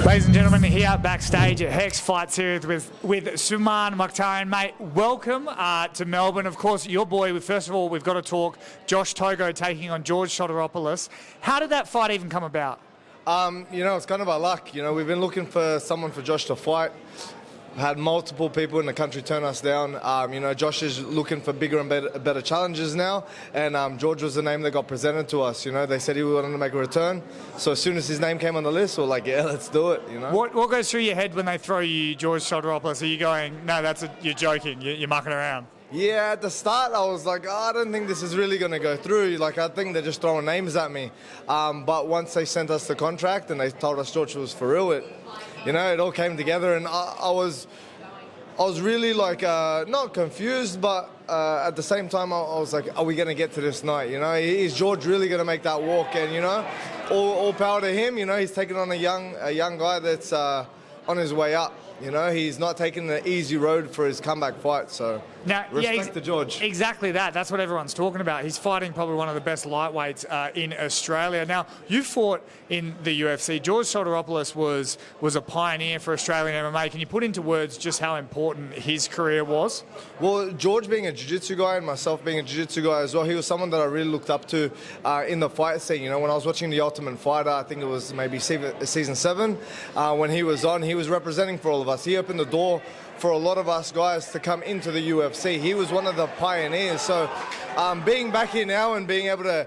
Ladies and gentlemen, here backstage at Hex Fight Series with Suman Mokhtarian. Mate, welcome to Melbourne. Of course, your boy, first of all, we've got to talk Josh Togo taking on Sotiropoulos. How did that fight even come about? It's kind of our luck. We've been looking for someone for Josh to fight. Had multiple people in the country turn us down. Josh is looking for bigger and better challenges now, and George was the name that got presented to us. They said he wanted to make a return, so as soon as his name came on the list, we're like, yeah, let's do it. What goes through your head when they throw you George Sotiropoulos? Are you going, no, you're joking, you're mucking around? Yeah, at the start I was like, I don't think this is really going to go through. I think they're just throwing names at me. But once they sent us the contract and they told us George was for real, it all came together, and I was really not confused, but at the same time I was like, are we going to get to this night? Is George really going to make that walk? And all power to him. He's taking on a young guy that's on his way up. He's not taking the easy road for his comeback fight, so now, respect to George. Exactly that. That's what everyone's talking about. He's fighting probably one of the best lightweights in Australia. Now, you fought in the UFC. George Togo was a pioneer for Australian MMA. Can you put into words just how important his career was? Well, George being a jiu-jitsu guy and myself being a jiu-jitsu guy as well, he was someone that I really looked up to in the fight scene. When I was watching The Ultimate Fighter, I think it was maybe season 7, when he was on, he was representing for all of us. He opened the door for a lot of us guys to come into the UFC. He was one of the pioneers. So being back here now and being able to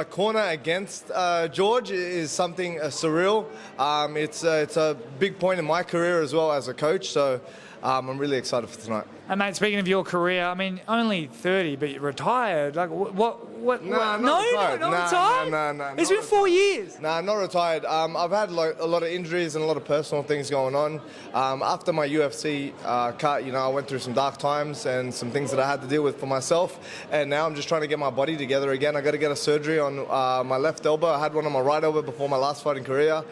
corner against George is something surreal. It's a big point in my career as well as a coach. So I'm really excited for tonight. And mate, speaking of your career, I mean, only 30, but you're retired. What? Not retired. No. It's been 4 years. Nah, not retired. I've had a lot of injuries and a lot of personal things going on. After my UFC cut, I went through some dark times and some things that I had to deal with for myself. And now I'm just trying to get my body together again. I got to get a surgery on my left elbow. I had one on my right elbow before my last fight in Korea.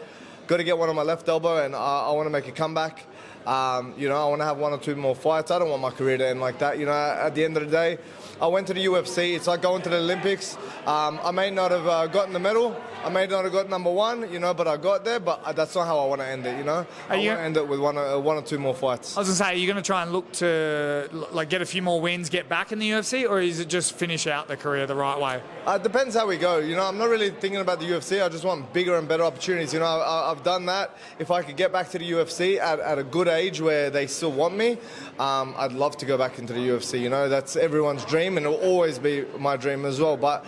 Got to get one on my left elbow, and I want to make a comeback. I want to have 1 or 2 more fights. I don't want my career to end like that. At the end of the day, I went to the UFC. It's like going to the Olympics. I may not have gotten the medal. I may not have got number 1, but I got there. But that's not how I want to end it, I want to end it with 1 or 2 more fights. I was going to say, are you going to try and look to get a few more wins, get back in the UFC, or is it just finish out the career the right way? It depends how we go. I'm not really thinking about the UFC. I just want bigger and better opportunities. I've done that. If I could get back to the UFC at a good age where they still want me, I'd love to go back into the UFC. That's everyone's dream, and it'll always be my dream as well. But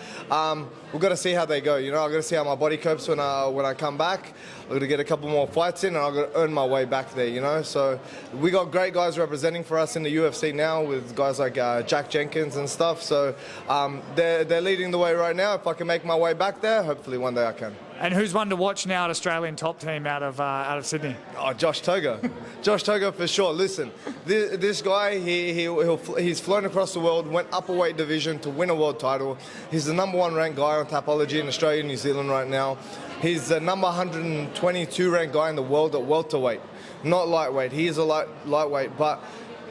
we've got to see how they go. I've got to see how my body copes when I come back. I've got to get a couple more fights in, and I've got to earn my way back there. So we got great guys representing for us in the UFC now, with guys like Jack Jenkins and stuff. So they're leading the way right now. If I can make my way back there, hopefully one day I can. And who's one to watch now at Australian top team out of Sydney? Oh, Josh Togo. Josh Togo for sure. Listen, this guy, he's flown across the world, went upper weight division to win a world title. He's the number 1 ranked guy on Tapology in Australia and New Zealand right now. He's the number 122 ranked guy in the world at welterweight, not lightweight. He is a lightweight, but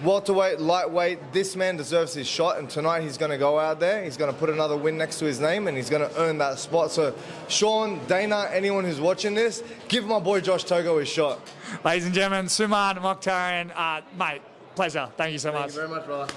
welterweight, lightweight, this man deserves his shot, and tonight he's going to go out there, he's going to put another win next to his name, and he's going to earn that spot. So Sean, Dana, anyone who's watching this, give my boy Josh Togo his shot. Ladies and gentlemen, Suman Mokhtarian, mate, pleasure. Thank you so much. Thank you very much, brother.